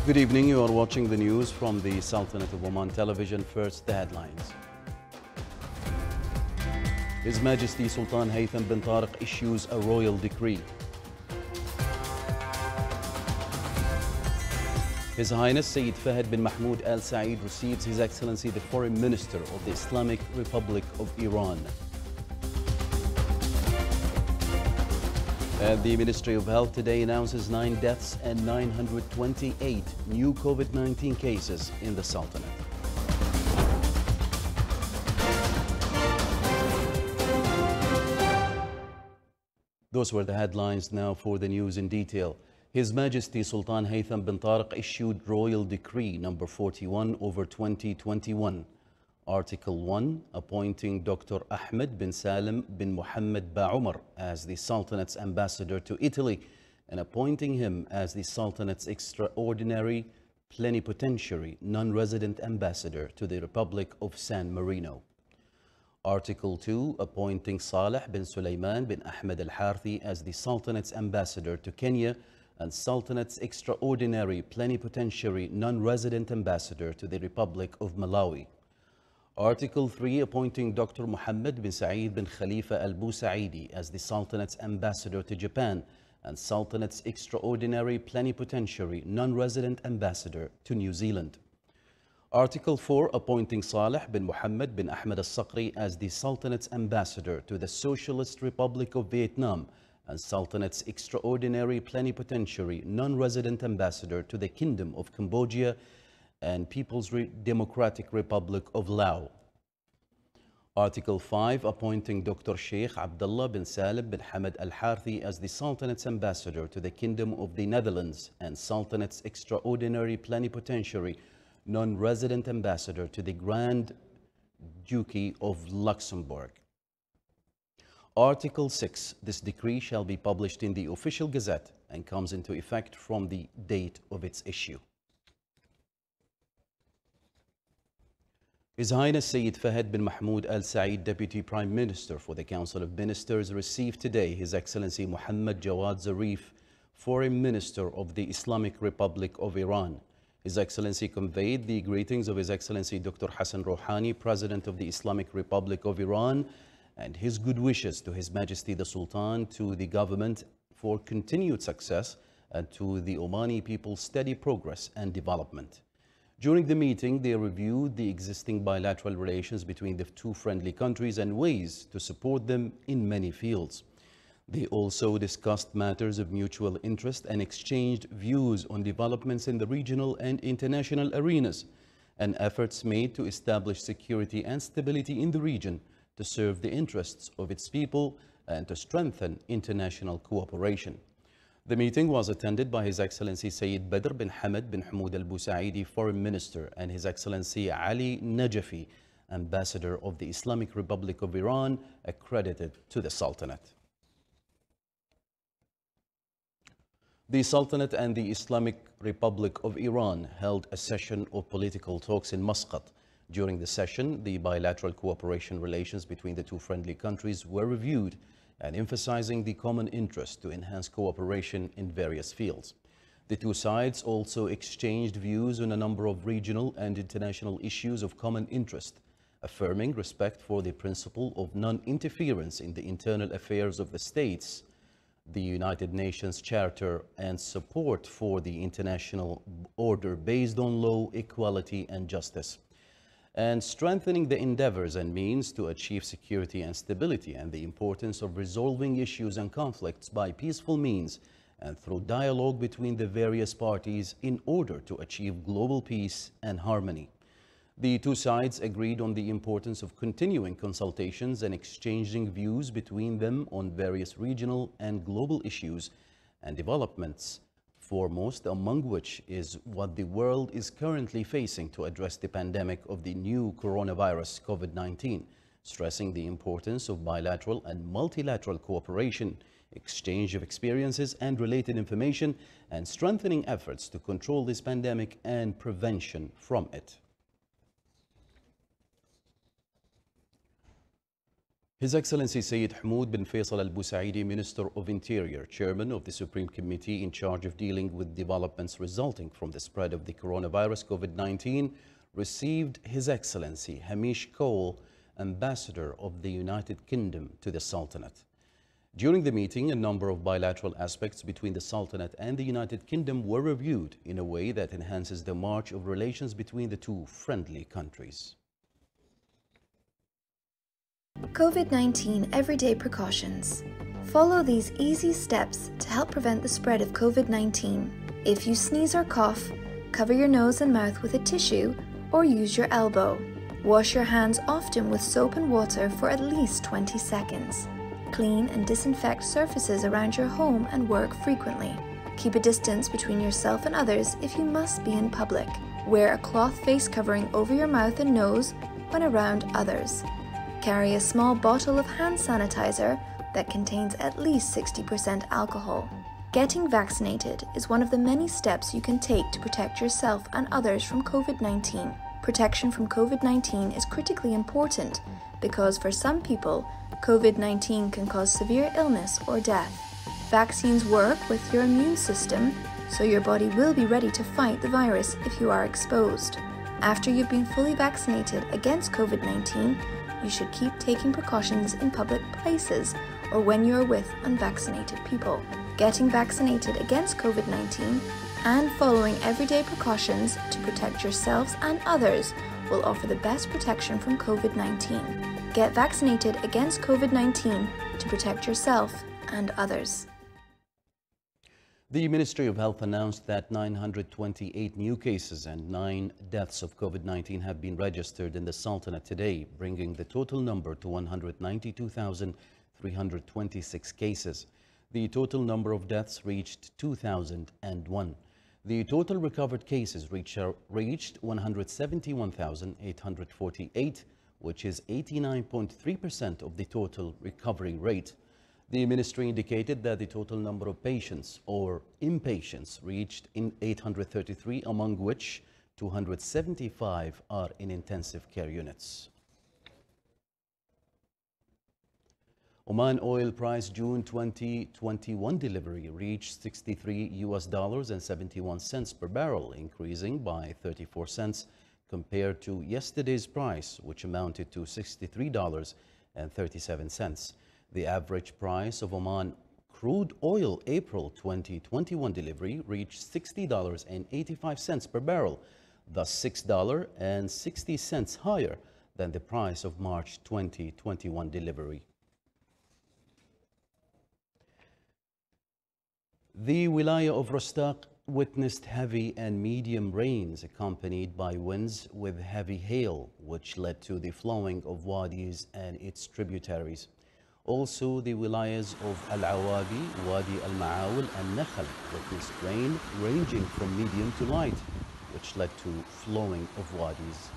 Good evening. You are watching the news from the Sultanate of Oman television. First, the headlines. His Majesty Sultan Haytham bin Tariq issues a royal decree. His Highness Sayyid Fahd bin Mahmoud Al Saeed receives His Excellency the Foreign Minister of the Islamic Republic of Iran. The Ministry of Health today announces 9 deaths and 928 new COVID-19 cases in the Sultanate. Those were the headlines. Now for the news in detail. His Majesty Sultan Haytham bin Tariq issued Royal Decree number 41/2021. Article 1, appointing Dr. Ahmed bin Salim bin Muhammad Ba Umar as the Sultanate's ambassador to Italy and appointing him as the Sultanate's extraordinary plenipotentiary non-resident ambassador to the Republic of San Marino. Article 2, appointing Saleh bin Sulaiman bin Ahmed Al-Harthi as the Sultanate's ambassador to Kenya and Sultanate's extraordinary plenipotentiary non-resident ambassador to the Republic of Malawi. Article 3, appointing Dr. Muhammad bin Saeed bin Khalifa Al-Busaidi as the Sultanate's ambassador to Japan and Sultanate's extraordinary plenipotentiary non-resident ambassador to New Zealand. Article 4, appointing Saleh bin Muhammad bin Ahmed Al-Saqri as the Sultanate's ambassador to the Socialist Republic of Vietnam and Sultanate's extraordinary plenipotentiary non-resident ambassador to the Kingdom of Cambodia and People's Democratic Republic of Laos. Article 5, appointing Dr. Sheikh Abdullah bin Salim bin Hamad Al-Harthi as the Sultanate's ambassador to the Kingdom of the Netherlands and Sultanate's extraordinary plenipotentiary non-resident ambassador to the Grand Duchy of Luxembourg. Article 6, this decree shall be published in the Official Gazette and comes into effect from the date of its issue. His Highness Sayyid Fahd bin Mahmoud Al Saeed, Deputy Prime Minister for the Council of Ministers, received today His Excellency Muhammad Jawad Zarif, Foreign Minister of the Islamic Republic of Iran. His Excellency conveyed the greetings of His Excellency Dr. Hassan Rouhani, President of the Islamic Republic of Iran, and his good wishes to His Majesty the Sultan, to the government for continued success, and to the Omani people's steady progress and development. During the meeting, they reviewed the existing bilateral relations between the two friendly countries and ways to support them in many fields. They also discussed matters of mutual interest and exchanged views on developments in the regional and international arenas and efforts made to establish security and stability in the region to serve the interests of its people and to strengthen international cooperation. The meeting was attended by His Excellency Sayyid Badr bin Hamad bin Hamoud Al-Busaidi, Foreign Minister, and His Excellency Ali Najafi, Ambassador of the Islamic Republic of Iran, accredited to the Sultanate. The Sultanate and the Islamic Republic of Iran held a session of political talks in Muscat. During the session, the bilateral cooperation relations between the two friendly countries were reviewed and emphasizing the common interest to enhance cooperation in various fields. The two sides also exchanged views on a number of regional and international issues of common interest, affirming respect for the principle of non-interference in the internal affairs of the states, the United Nations Charter, and support for the international order based on law, equality, and justice, and strengthening the endeavors and means to achieve security and stability, and the importance of resolving issues and conflicts by peaceful means and through dialogue between the various parties in order to achieve global peace and harmony. The two sides agreed on the importance of continuing consultations and exchanging views between them on various regional and global issues and developments, foremost among which is what the world is currently facing to address the pandemic of the new coronavirus COVID-19, stressing the importance of bilateral and multilateral cooperation, exchange of experiences and related information, and strengthening efforts to control this pandemic and prevention from it. His Excellency Sayyid Hamoud bin Faisal Al Busaidi, Minister of Interior, Chairman of the Supreme Committee in charge of dealing with developments resulting from the spread of the coronavirus COVID-19, received His Excellency Hamish Cole, Ambassador of the United Kingdom to the Sultanate. During the meeting, a number of bilateral aspects between the Sultanate and the United Kingdom were reviewed in a way that enhances the march of relations between the two friendly countries. COVID-19 everyday precautions. Follow these easy steps to help prevent the spread of COVID-19. If you sneeze or cough, cover your nose and mouth with a tissue or use your elbow. Wash your hands often with soap and water for at least 20 seconds. Clean and disinfect surfaces around your home and work frequently. Keep a distance between yourself and others if you must be in public. Wear a cloth face covering over your mouth and nose when around others. Carry a small bottle of hand sanitizer that contains at least 60% alcohol. Getting vaccinated is one of the many steps you can take to protect yourself and others from COVID-19. Protection from COVID-19 is critically important because for some people, COVID-19 can cause severe illness or death. Vaccines work with your immune system, so your body will be ready to fight the virus if you are exposed. After you've been fully vaccinated against COVID-19, you should keep taking precautions in public places or when you are with unvaccinated people. Getting vaccinated against COVID-19 and following everyday precautions to protect yourselves and others will offer the best protection from COVID-19. Get vaccinated against COVID-19 to protect yourself and others. The Ministry of Health announced that 928 new cases and 9 deaths of COVID-19 have been registered in the Sultanate today, bringing the total number to 192,326 cases. The total number of deaths reached 2,001. The total recovered cases reached 171,848, which is 89.3% of the total recovery rate. The ministry indicated that the total number of patients or inpatients reached 833, among which 275 are in intensive care units. Oman oil price June 2021 delivery reached $63.71 per barrel, increasing by 34 cents compared to yesterday's price, which amounted to $63.37. The average price of Oman crude oil April 2021 delivery reached $60.85 per barrel, thus $6.60 higher than the price of March 2021 delivery. The Wilaya of Rostaq witnessed heavy and medium rains accompanied by winds with heavy hail, which led to the flowing of wadis and its tributaries. Also, the wilayas of Al-Awabi, Wadi Al-Ma'awil and Nakhal witnessed rain ranging from medium to light, which led to flowing of wadis.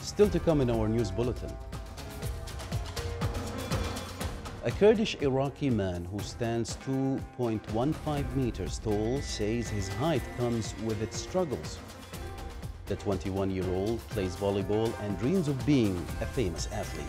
Still to come in our news bulletin. A Kurdish-Iraqi man who stands 2.15 meters tall says his height comes with its struggles. The 21-year-old plays volleyball and dreams of being a famous athlete.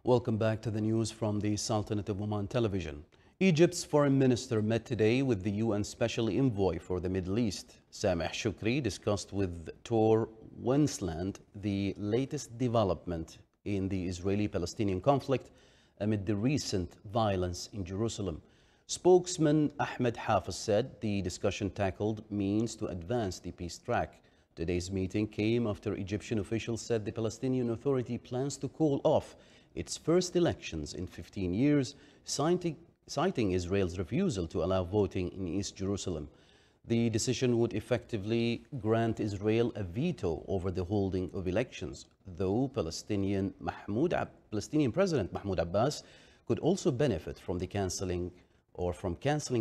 Welcome back to the news from the Sultanate of Oman television. Egypt's foreign minister met today with the UN Special Envoy for the Middle East. Sameh Shukri discussed with Tor Wensland the latest development in the Israeli-Palestinian conflict amid the recent violence in Jerusalem. Spokesman Ahmed Hafiz said the discussion tackled means to advance the peace track. Today's meeting came after Egyptian officials said the Palestinian Authority plans to call off its first elections in 15 years, citing Israel's refusal to allow voting in East Jerusalem. The decision would effectively grant Israel a veto over the holding of elections, though Palestinian President Mahmoud Abbas could also benefit from cancelling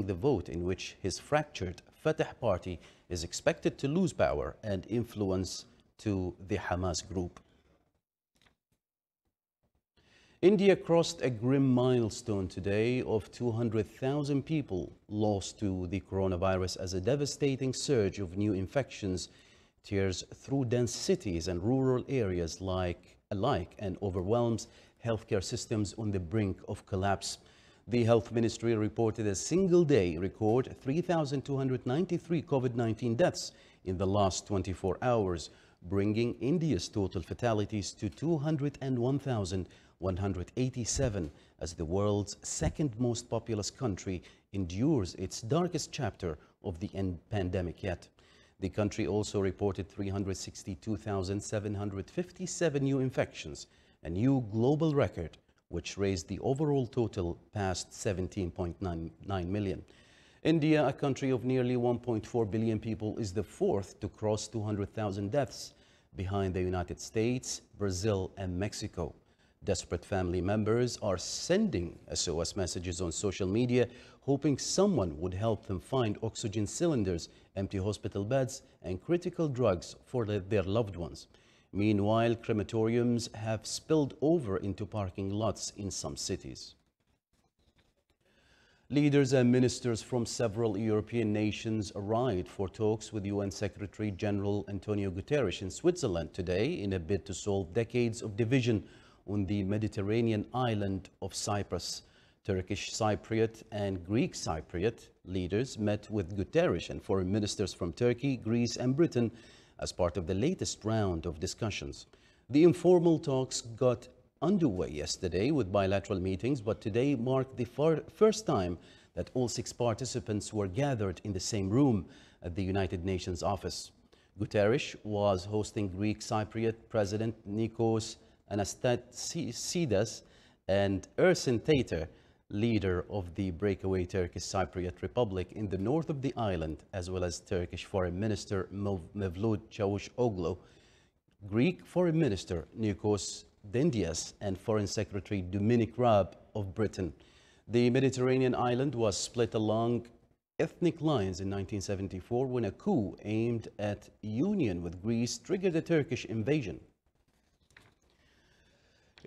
the vote, in which his fractured Fatah party is expected to lose power and influence to the Hamas group. India crossed a grim milestone today of 200,000 people lost to the coronavirus as a devastating surge of new infections tears through dense cities and rural areas alike and overwhelms healthcare systems on the brink of collapse. The Health Ministry reported a single-day record 3,293 COVID-19 deaths in the last 24 hours, bringing India's total fatalities to 201,187 as the world's second most populous country endures its darkest chapter of the pandemic yet. The country also reported 362,757 new infections, a new global record, which raised the overall total past 17.99 million. India, a country of nearly 1.4 billion people, is the fourth to cross 200,000 deaths, behind the United States, Brazil, and Mexico. Desperate family members are sending SOS messages on social media, hoping someone would help them find oxygen cylinders, empty hospital beds, and critical drugs for their loved ones. Meanwhile, crematoriums have spilled over into parking lots in some cities. Leaders and ministers from several European nations arrived for talks with UN Secretary General Antonio Guterres in Switzerland today in a bid to solve decades of division on the Mediterranean island of Cyprus. Turkish Cypriot and Greek Cypriot leaders met with Guterres and foreign ministers from Turkey, Greece, and Britain as part of the latest round of discussions. The informal talks got underway yesterday with bilateral meetings, but today marked the first time that all 6 participants were gathered in the same room at the United Nations office. Guterres was hosting Greek Cypriot President Nikos Anastasiades and Ersin Tatar, leader of the breakaway Turkish Cypriot Republic in the north of the island, as well as Turkish Foreign Minister Mevlut Çavuşoğlu, Greek Foreign Minister Nikos Dendias, and Foreign Secretary Dominic Raab of Britain. The Mediterranean island was split along ethnic lines in 1974 when a coup aimed at union with Greece triggered a Turkish invasion.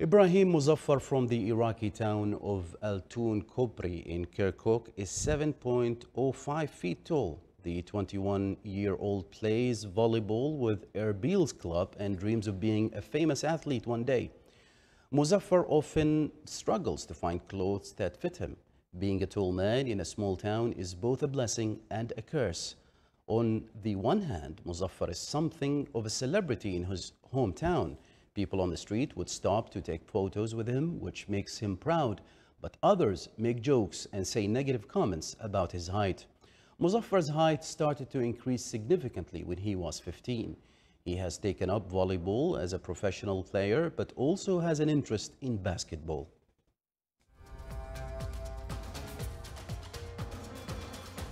Ibrahim Muzaffar from the Iraqi town of Altun Kopri in Kirkuk is 7.05 feet tall. The 21-year-old plays volleyball with Erbil's club and dreams of being a famous athlete one day. Muzaffar often struggles to find clothes that fit him. Being a tall man in a small town is both a blessing and a curse. On the one hand, Muzaffar is something of a celebrity in his hometown. People on the street would stop to take photos with him, which makes him proud, but others make jokes and say negative comments about his height. Muzaffar's height started to increase significantly when he was 15. He has taken up volleyball as a professional player, but also has an interest in basketball.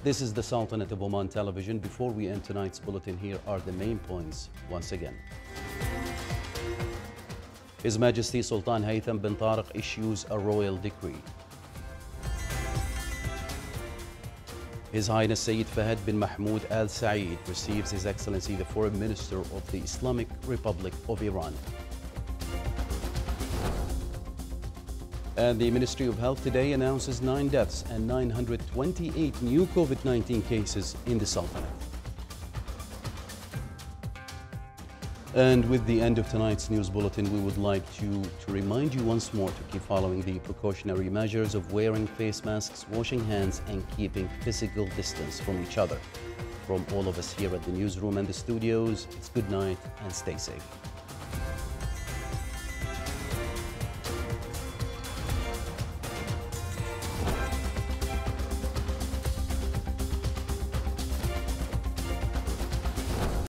This is the Sultanate of Oman television. Before we end tonight's bulletin, here are the main points once again. His Majesty Sultan Haytham bin Tariq issues a royal decree. His Highness Sayyid Fahad bin Mahmoud Al Saeed receives His Excellency the Foreign Minister of the Islamic Republic of Iran. And the Ministry of Health today announces 9 deaths and 928 new COVID-19 cases in the Sultanate. And with the end of tonight's news bulletin, we would like to remind you once more to keep following the precautionary measures of wearing face masks, washing hands, and keeping physical distance from each other. From all of us here at the newsroom and the studios, it's good night and stay safe.